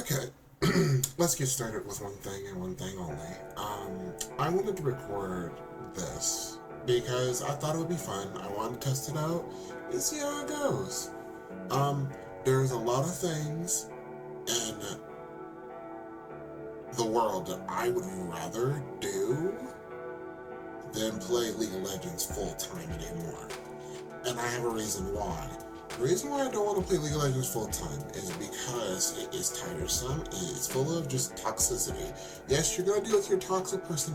Okay, let's get started with one thing and one thing only. I wanted to record this because I thought it would be fun. I wanted to test it out and see how it goes. Um, there's a lot of things in the world that I would rather do than play League of Legends full time anymore. And I have a reason why. The reason why I don't want to play League of Legends full time is because it is tiresome. It's full of just toxicity. Yes, you're gonna deal with your toxic person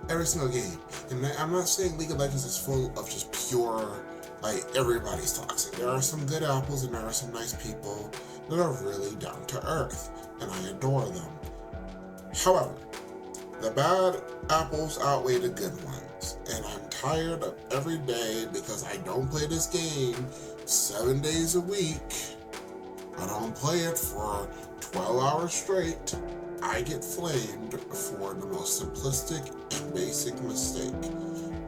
every single game. And I'm not saying League of Legends is full of just pure, like, everybody's toxic. There are some good apples and there are some nice people that are really down to earth, and I adore them. However, the bad apples outweigh the good ones, and I'm tired of every day because I don't play this game 7 days a week. I don't play it for 12 hours straight. I get flamed for the most simplistic and basic mistake.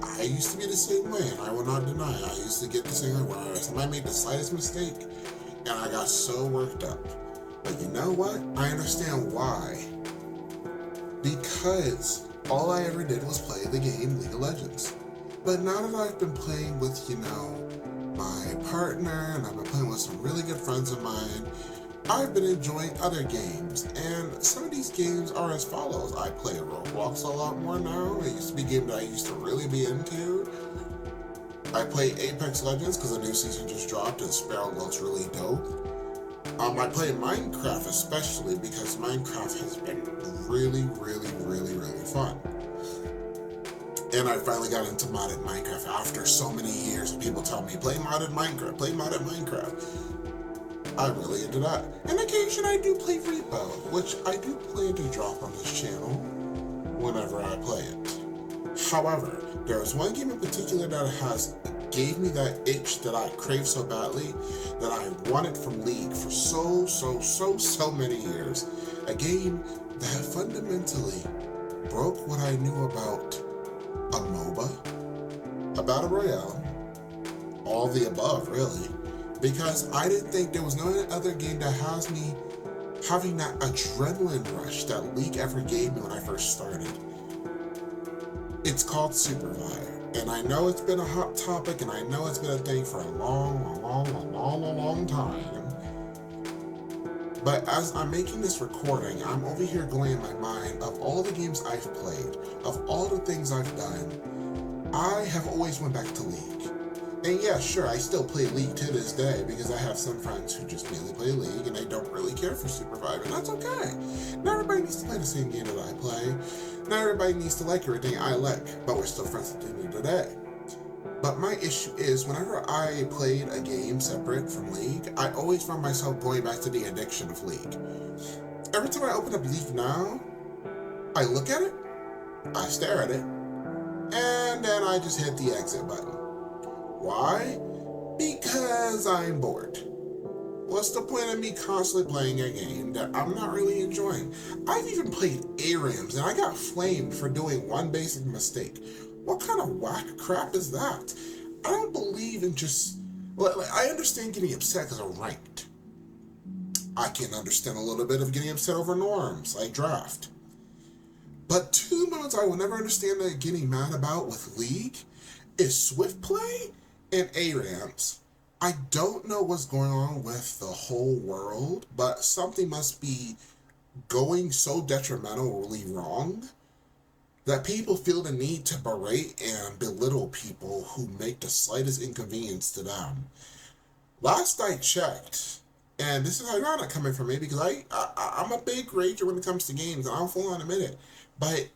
I used to be the same way, and I will not deny I used to get the same way where somebody made the slightest mistake, and I got so worked up. But you know what? I understand why. Because all I ever did was play the game League of Legends. But now that I've been playing with, my partner, and I've been playing with some really good friends of mine, I've been enjoying other games. And some of these games are as follows. I play Roblox a lot more now. It used to be a game that I used to really be into. I play Apex Legends because a new season just dropped and Sparrow looks really dope. I play Minecraft especially because Minecraft has been really, really, really, really fun. And I finally got into modded Minecraft after so many years of people telling me, play modded Minecraft, play modded Minecraft. I'm really into that. And occasionally I do play Repo, which I do plan to drop on this channel whenever I play it. However, there is one game in particular that gave me that itch that I crave so badly, that I wanted from League for so many years. A game that fundamentally broke what I knew about a MOBA, a Battle Royale, all the above really, because I didn't think there was no other game that has me having that adrenaline rush that League ever gave me when I first started. It's called SUPERVIVE. And I know it's been a hot topic, and I know it's been a thing for a long time. But as I'm making this recording, I'm over here going in my mind of all the games I've played, of all the things I've done. I have always went back to League. And yeah, sure, I still play League to this day because I have some friends who just mainly play League and they don't really care for SUPERVIVE, and that's okay. Not everybody needs to play the same game that I play. Not everybody needs to like everything I like, but we're still friends at the end of the day. But my issue is, whenever I played a game separate from League, I always found myself going back to the addiction of League. Every time I open up League now, I look at it, I stare at it, and then I just hit the exit button. Why? Because I'm bored. What's the point of me constantly playing a game that I'm not really enjoying? I've even played ARAMs and I got flamed for doing one basic mistake. What kind of whack crap is that? I don't believe in just... Well, I understand getting upset because of ranked. I can understand a little bit of getting upset over norms, like draft. But two modes I will never understand that getting mad about with League is Swift Play and ARAMs. I don't know what's going on with the whole world, but something must be going so detrimentally wrong that people feel the need to berate and belittle people who make the slightest inconvenience to them. Last I checked, and this is ironic coming from me because I'm a big rager when it comes to games, and I'll full on admit it, but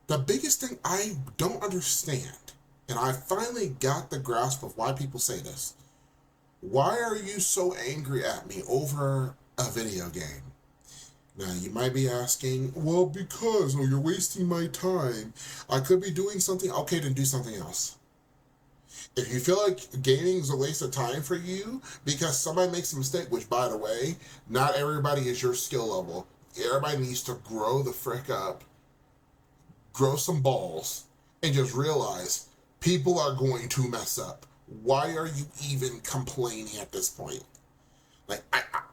the biggest thing I don't understand, and I finally got the grasp of why people say this. Why are you so angry at me over a video game? Now, you might be asking, well, because you're wasting my time. I could be doing something. Okay, then do something else. If you feel like gaming is a waste of time for you because somebody makes a mistake, which, by the way, not everybody is your skill level. Everybody needs to grow the frick up, grow some balls, and just realize people are going to mess up. Why are you even complaining at this point? Like,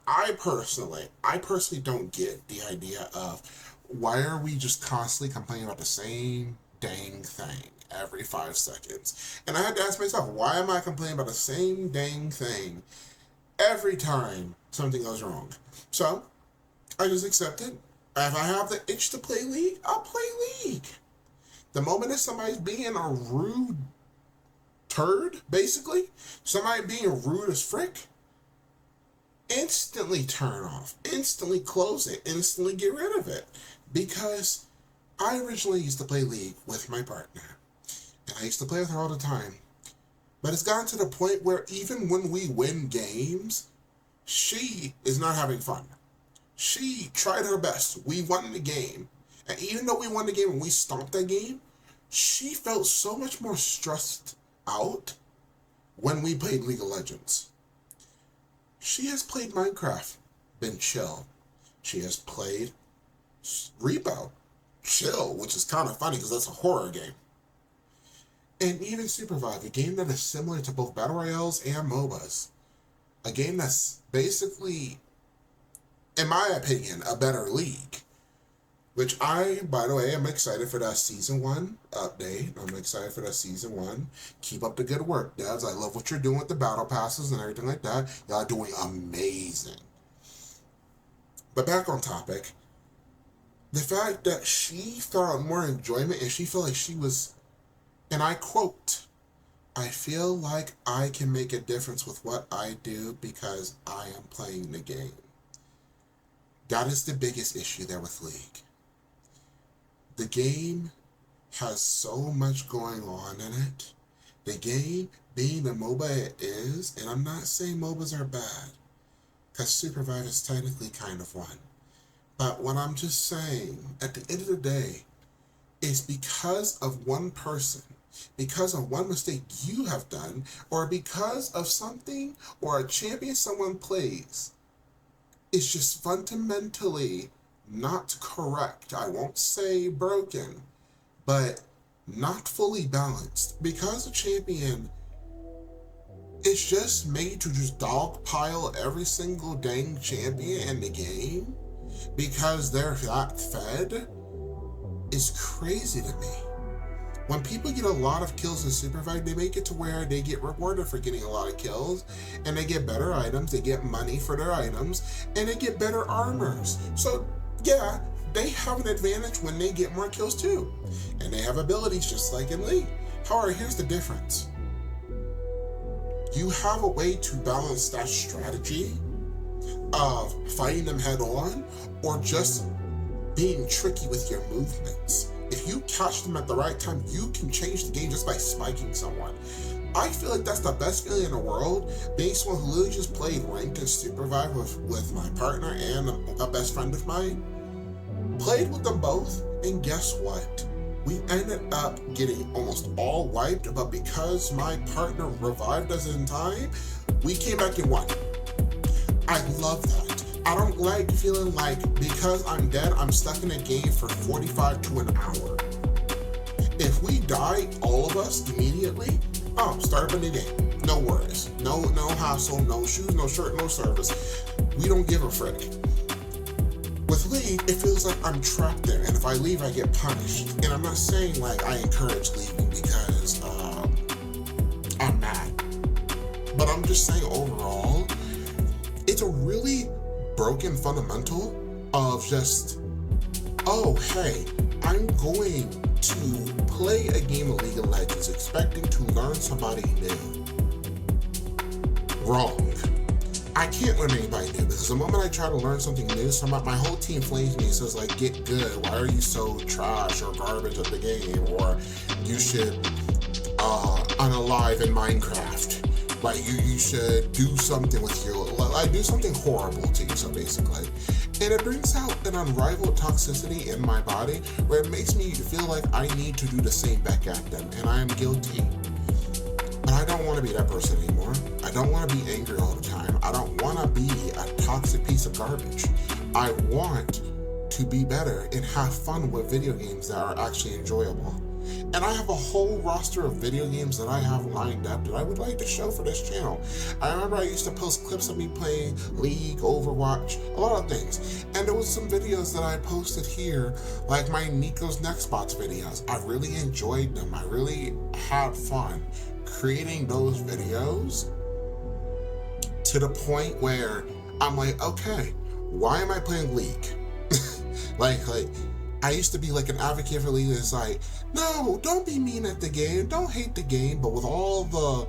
I personally don't get the idea of why are we just constantly complaining about the same dang thing every 5 seconds? And I had to ask myself, why am I complaining about the same dang thing every time something goes wrong? So I just accept it. If I have the itch to play League, I'll play League. The moment that somebody's being a rude turd, basically, somebody being rude as frick, instantly turn off, instantly close it, instantly get rid of it. Because I originally used to play League with my partner, and I used to play with her all the time. But it's gotten to the point where even when we win games, she is not having fun. She tried her best. We won the game. And even though we won the game and we stomped that game, she felt so much more stressed out when we played League of Legends. She has played Minecraft, been chill. She has played Repo, chill, which is kind of funny because that's a horror game. And even SUPERVIVE, a game that is similar to both Battle Royales and MOBAs. A game that's basically, in my opinion, a better League. Which I, by the way, am excited for that Season 1 update. I'm excited for that Season 1. Keep up the good work, devs. I love what you're doing with the battle passes and everything like that. Y'all are doing amazing. But back on topic, the fact that she found more enjoyment and she felt like she was, and I quote, "I feel like I can make a difference with what I do because I am playing the game." That is the biggest issue there with League. The game has so much going on in it. The game, being the MOBA it is, and I'm not saying MOBAs are bad, because SUPERVIVE is technically kind of one. But what I'm just saying, at the end of the day, is because of one person, because of one mistake you have done, or because of something or a champion someone plays, it's just fundamentally not correct. I won't say broken, but not fully balanced. Because a champion is just made to just dogpile every single dang champion in the game because they're that fed is crazy to me. When people get a lot of kills in SUPERVIVE, they make it to where they get rewarded for getting a lot of kills, and they get better items, they get money for their items, and they get better armors. So yeah, they have an advantage when they get more kills too. And they have abilities just like in League. However, here's the difference. You have a way to balance that strategy of fighting them head on or just being tricky with your movements. If you catch them at the right time, you can change the game just by spiking someone. I feel like that's the best feeling in the world, being someone who literally just played ranked and SUPERVIVE with my partner and a best friend of mine. Played with them both, and guess what? We ended up getting almost all wiped, but because my partner revived us in time, we came back and won. I love that. I don't like feeling like because I'm dead, I'm stuck in a game for 45 to an hour. If we die, all of us, immediately, start up a new game. No worries. No hassle, no shoes, no shirt, no service. We don't give a frick. With League, it feels like I'm trapped there, and if I leave, I get punished. And I'm not saying like I encourage leaving because I'm mad. But I'm just saying overall, it's a really broken fundamental of just, oh hey, I'm going to play a game of League of Legends expecting to learn somebody new. Wrong. I can't learn anybody new because the moment I try to learn something new, my whole team flames me and says like, get good, why are you so trash or garbage at the game, or you should unalive in Minecraft. Like you should do something with your, like do something horrible to you, so basically. And it brings out an unrivaled toxicity in my body where it makes me feel like I need to do the same back at them, and I am guilty. But I don't want to be that person anymore. I don't want to be angry all the time. I don't want to be a toxic piece of garbage. I want to be better and have fun with video games that are actually enjoyable. And I have a whole roster of video games that I have lined up that I would like to show for this channel. I remember I used to post clips of me playing League, Overwatch, a lot of things. And there was some videos that I posted here, like my Nico's Nextbots videos. I really enjoyed them. I really had fun creating those videos, to the point where I'm like, okay, why am I playing League? like I used to be like an advocate for League. It's like, no, don't be mean at the game, don't hate the game, but with all the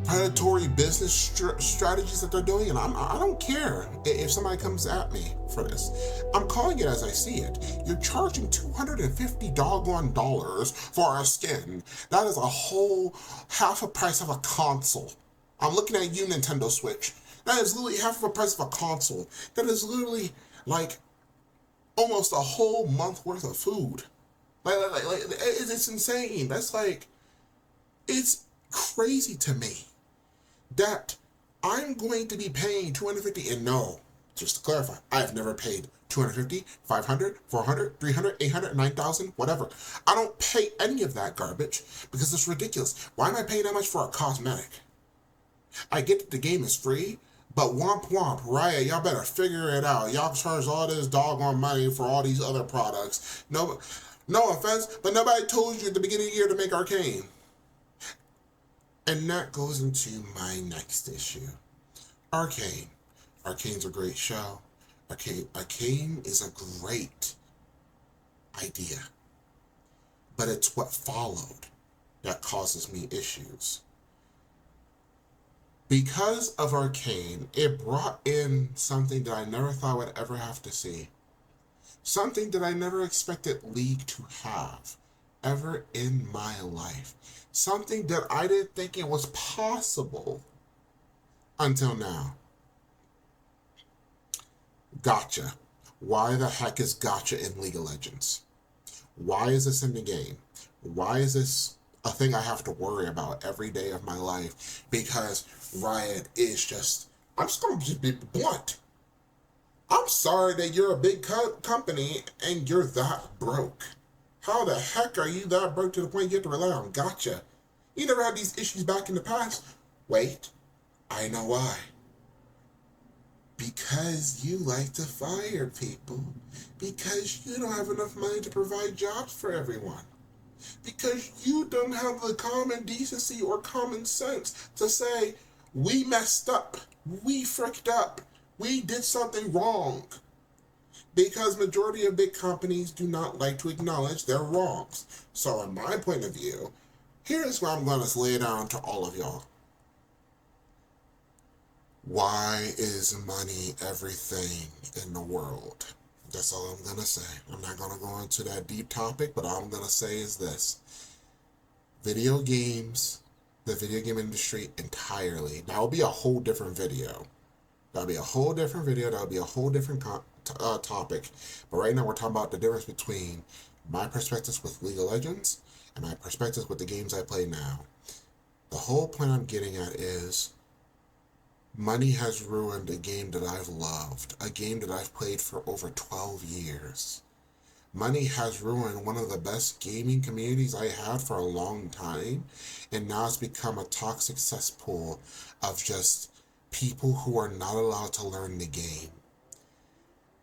predatory business strategies that they're doing, and I don't care if somebody comes at me for this. I'm calling it as I see it. You're charging $250 doggone for a skin. That is a whole half a price of a console. I'm looking at you, Nintendo Switch. That is literally half of the price of a console. That is literally like almost a whole month worth of food. Like it's insane. That's like, it's crazy to me that I'm going to be paying $250, and no, just to clarify, I've never paid $250, $500, $400, $300, $800, $9,000, whatever. I don't pay any of that garbage because it's ridiculous. Why am I paying that much for a cosmetic? I get that the game is free, but womp womp, Riot, y'all better figure it out. Y'all charge all this doggone money for all these other products. No offense, but nobody told you at the beginning of the year to make Arcane. And that goes into my next issue. Arcane. Arcane's a great show. Arcane is a great idea. But it's what followed that causes me issues. Because of Arcane, it brought in something that I never thought I would ever have to see. Something that I never expected League to have ever in my life. Something that I didn't think it was possible until now. Gotcha. Why the heck is gotcha in League of Legends? Why is this in the game? Why is this a thing I have to worry about every day of my life? Because Riot is just, I'm just going to just be blunt. I'm sorry that you're a big company and you're that broke. How the heck are you that broke to the point you have to rely on gotcha? You never had these issues back in the past. Wait, I know why. Because you like to fire people. Because you don't have enough money to provide jobs for everyone. Because you don't have the common decency or common sense to say, we messed up, we fricked up, we did something wrong. Because majority of big companies do not like to acknowledge their wrongs. So in my point of view, here's where I'm going to lay it down to all of y'all. Why is money everything in the world? That's all I'm going to say. I'm not going to go into that deep topic, but all I'm going to say is this. Video games, the video game industry entirely. That will be a whole different video. That'll be a whole different video. That'll be a whole different topic. But right now we're talking about the difference between my perspectives with League of Legends and my perspectives with the games I play now. The whole point I'm getting at is money has ruined a game that I've loved, a game that I've played for over 12 years. Money has ruined one of the best gaming communities I had for a long time, and now it's become a toxic cesspool of just people who are not allowed to learn the game.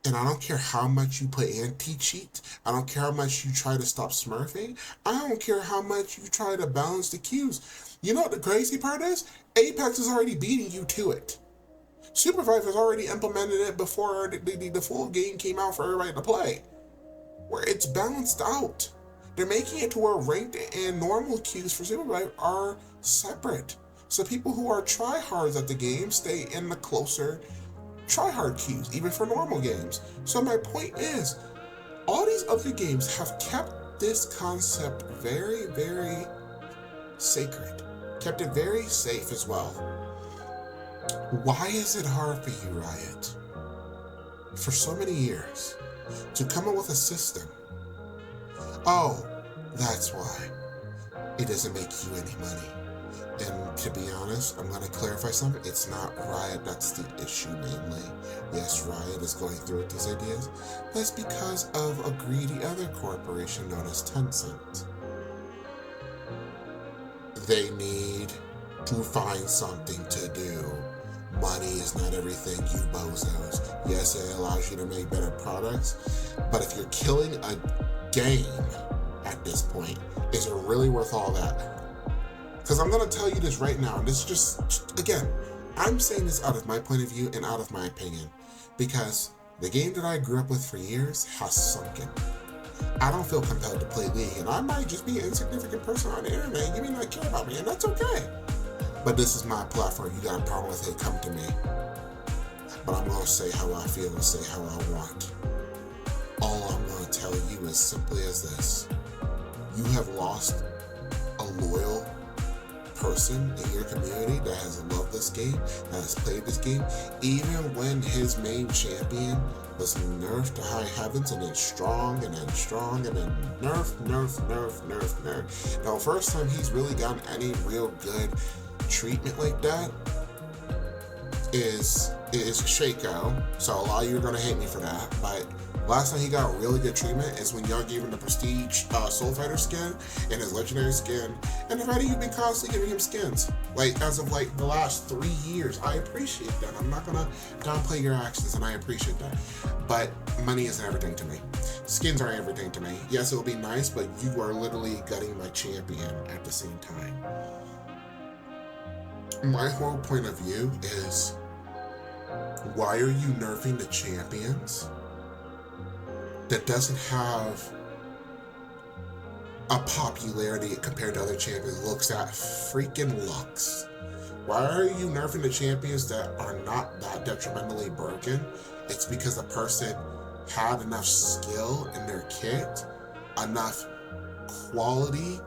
And I don't care how much you play anti-cheat, I don't care how much you try to stop smurfing, I don't care how much you try to balance the queues. You know what the crazy part is? Apex is already beating you to it. SUPERVIVE has already implemented it before the full game came out for everybody to play, where it's balanced out. They're making it to where ranked and normal queues for SUPERVIVE are separate. So people who are tryhards at the game stay in the closer tryhard queues, even for normal games. So my point is, all these other games have kept this concept very, very sacred. Kept it very safe as well. Why is it hard for you, Riot, for so many years, to come up with a system? Oh, that's why. It doesn't make you any money. And to be honest, I'm going to clarify something. It's not Riot that's the issue mainly. Yes, Riot is going through with these ideas, but it's because of a greedy other corporation known as Tencent. they need to find something to do. Money is not everything, you bozos. Yes, it allows you to make better products, but if you're killing a game at this point, is it really worth all that? Because I'm going to tell you this right now, and this is just, again, I'm saying this out of my point of view and out of my opinion, because the game that I grew up with for years has sunken. I don't feel compelled to play League, and I might just be an insignificant person on the internet. You may not care about me, and that's okay. But this is my platform. You got a problem with it, come to me. But I'm going to say how I feel and say how I want. All I'm going to tell you is simply as this. You have lost a loyal person in your community that has loved this game, that has played this game, even when his main champion was nerfed to high heavens and then strong and then strong and then nerf. Now, first time he's really gotten any real good treatment like that is Shaco. So a lot of you are gonna hate me for that, but last time he got really good treatment is when y'all gave him the prestige Soul Fighter skin and his legendary skin, and already you've been constantly giving him skins, like as of like the last 3 years. I appreciate that. I'm not gonna downplay your actions, and I appreciate that. But money isn't everything to me. Skins aren't everything to me. Yes, it'll be nice, but you are literally gutting my champion at the same time. My whole point of view is, why are you nerfing the champions that doesn't have a popularity compared to other champions? Looks at freaking Lux. Why are you nerfing the champions that are not that detrimentally broken? It's because the person had enough skill in their kit, enough quality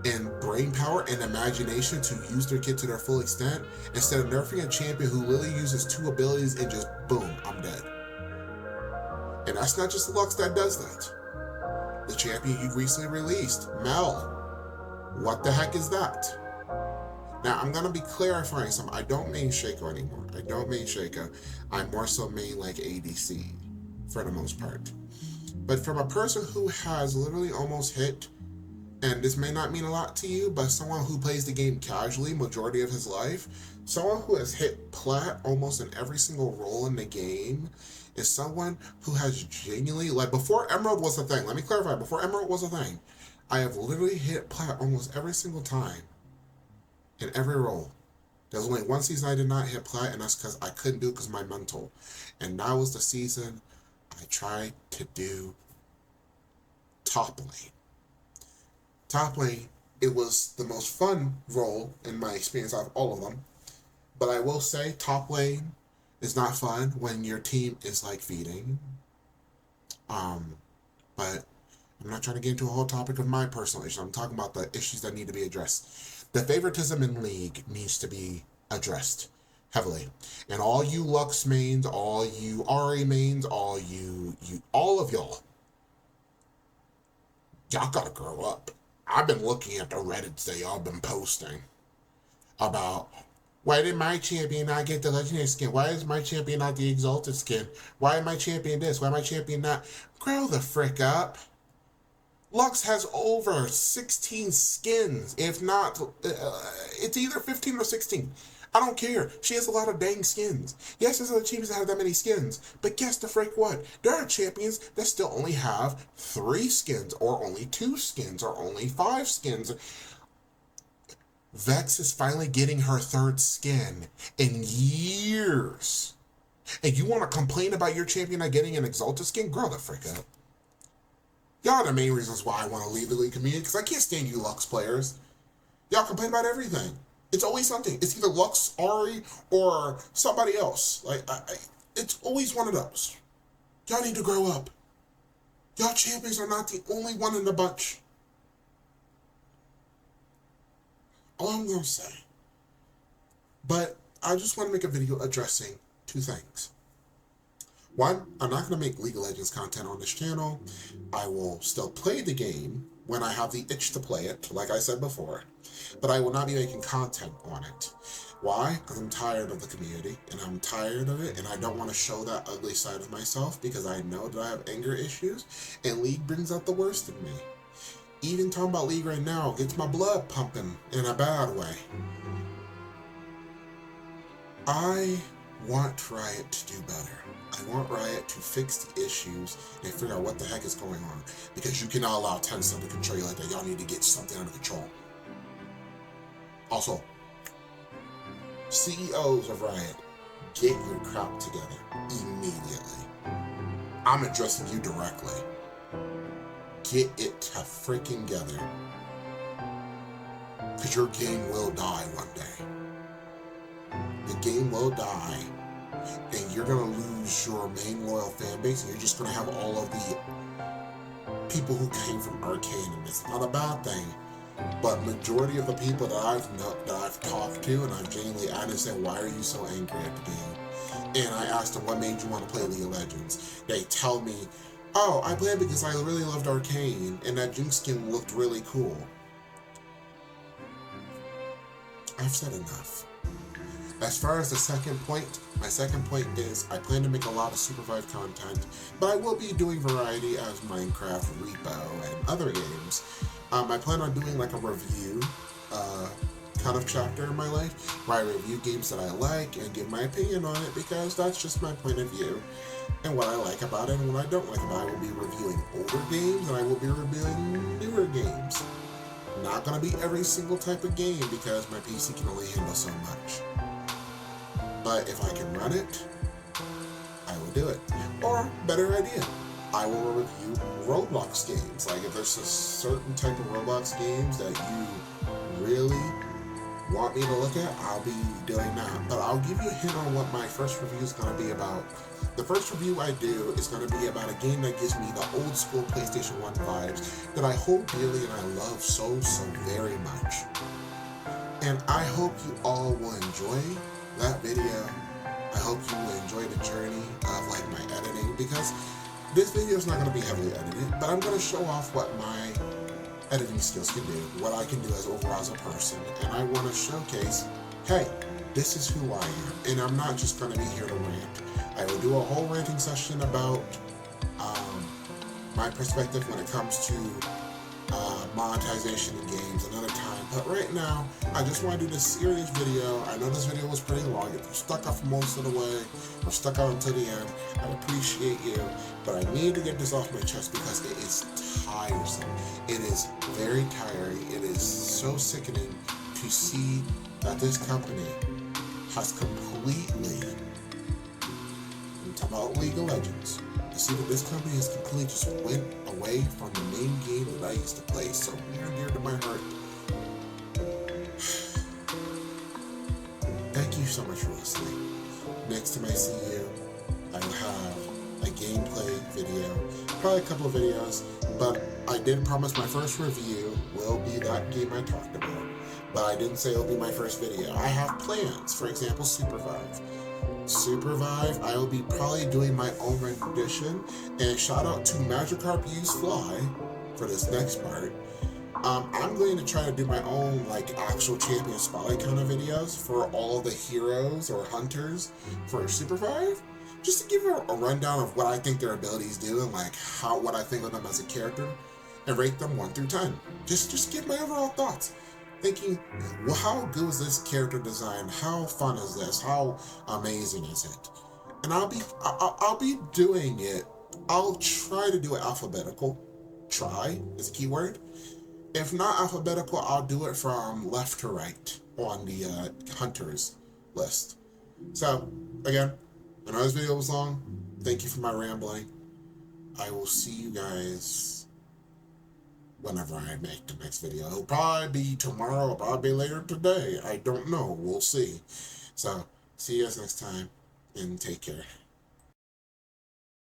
and brain power and imagination to use their kit to their full extent, instead of nerfing a champion who literally uses 2 abilities and just boom, I'm dead. And that's not just Lux that does that. The champion you recently released, Mel. What the heck is that? Now, I'm going to be clarifying something. I don't main Shaco anymore. I don't main Shaco. I more so main like ADC for the most part. But from a person who has literally almost hit, and this may not mean a lot to you, but someone who plays the game casually majority of his life, someone who has hit plat almost in every single role in the game, is someone who has genuinely, like before Emerald was a thing, let me clarify, before Emerald was a thing, I have literally hit plat almost every single time in every role. There's only one season I did not hit plat, and that's because I couldn't do it because of my mental. And that was the season I tried to do top lane. Top lane, it was the most fun role in my experience out of all of them. But I will say, top lane is not fun when your team is like feeding. But I'm not trying to get into a whole topic of my personal issues. I'm talking about the issues that need to be addressed. The favoritism in League needs to be addressed heavily. And all you Lux mains, all you Ari mains, all of y'all gotta grow up. I've been looking at the Reddits that y'all been posting about, why did my champion not get the legendary skin? Why is my champion not the exalted skin? Why am my champion this? Why am my champion not? Grow the frick up. Lux has over 16 skins. If not, it's either 15 or 16. I don't care. She has a lot of dang skins. Yes, there's other champions that have that many skins. But guess the frick what? There are champions that still only have 3 skins, or only 2 skins, or only 5 skins. Vex is finally getting her 3rd skin in years. And you want to complain about your champion not getting an exalted skin? Grow the frick up. Y'all are the main reasons why I want to leave the League community, because I can't stand you Lux players. Y'all complain about everything. It's always something. It's either Lux, Ari, or somebody else. It's always one of those. Y'all need to grow up. Y'all champions are not the only one in the bunch. All I'm going to say. But I just want to make a video addressing 2 things. One, I'm not going to make League of Legends content on this channel. I will still play the game when I have the itch to play it, like I said before. But I will not be making content on it. Why? Because I'm tired of the community, and I'm tired of it, and I don't want to show that ugly side of myself, because I know that I have anger issues, and League brings out the worst in me. Even talking about League right now gets my blood pumping in a bad way. I want Riot to do better. I want Riot to fix the issues and figure out what the heck is going on. Because you cannot allow Tencent to control you like that. Y'all need to get something under control. Also, CEOs of Riot, get your crap together immediately. I'm addressing you directly. Get it to freaking together. Because your game will die one day. The game will die, and you're going to lose your main loyal fan base, and you're just going to have all of the people who came from Arcane, and it's not a bad thing. But majority of the people that I've talked to, and I've genuinely asked and said, why are you so angry at the game? And I asked them, what made you want to play League of Legends? They tell me, oh, I played because I really loved Arcane, and that Jinx skin looked really cool. I've said enough. As far as the second point, my second point is I plan to make a lot of SUPERVIVE content, but I will be doing variety as Minecraft, Repo, and other games. I plan on doing like a review kind of chapter in my life where I review games that I like and give my opinion on it, because that's just my point of view and what I like about it and what I don't like about it. I will be reviewing older games and I will be reviewing newer games. Not going to be every single type of game because my PC can only handle so much. But if I can run it, I will do it. Or, better idea, I will review Roblox games. Like if there's a certain type of Roblox games that you really want me to look at, I'll be doing that. But I'll give you a hint on what my first review is going to be about. The first review I do is going to be about a game that gives me the old school PlayStation 1 vibes that I hold dearly and I love so very much. And I hope you all will enjoy that video. I hope you will enjoy the journey of like my editing, because this video is not going to be heavily edited, but I'm going to show off what my editing skills can do, what I can do as overall as a person, and I want to showcase, hey, this is who I am, and I'm not just going to be here to rant. I will do a whole ranting session about my perspective when it comes to monetization in games another time, but right now I just want to do this serious video. I know this video was pretty long. If you stuck up for most of the way or stuck out until the end, I appreciate you, but I need to get this off my chest because it is tiresome. It is very tiring. It is so sickening to see that this company has completely, I'm talking about League of Legends, to see that this company has completely just went away from the main game that I used to play so near and dear to my heart. Thank you so much for listening. Next time I see you, I will have a gameplay video, probably a couple of videos, but I did promise my first review will be that game I talked about, but I didn't say it'll be my first video. I have plans, for example, SUPERVIVE, I will be probably doing my own rendition, and shout out to Magikarp Use Fly for this next part. I'm going to try to do my own like actual champion spotlight kind of videos for all the heroes or hunters for SUPERVIVE, just to give a rundown of what I think their abilities do and like what I think of them as a character, and rate them 1 through 10. Just give my overall thoughts. Thinking, well, how good is this character design? How fun is this? How amazing is it? And I'll be doing it. I'll try to do it alphabetical. Try is a key word. If not alphabetical, I'll do it from left to right on the hunters list. So again, I know this video was long. Thank you for my rambling. I will see you guys whenever I make the next video. It'll probably be tomorrow, or probably later today. I don't know. We'll see. So, see you guys next time, and take care.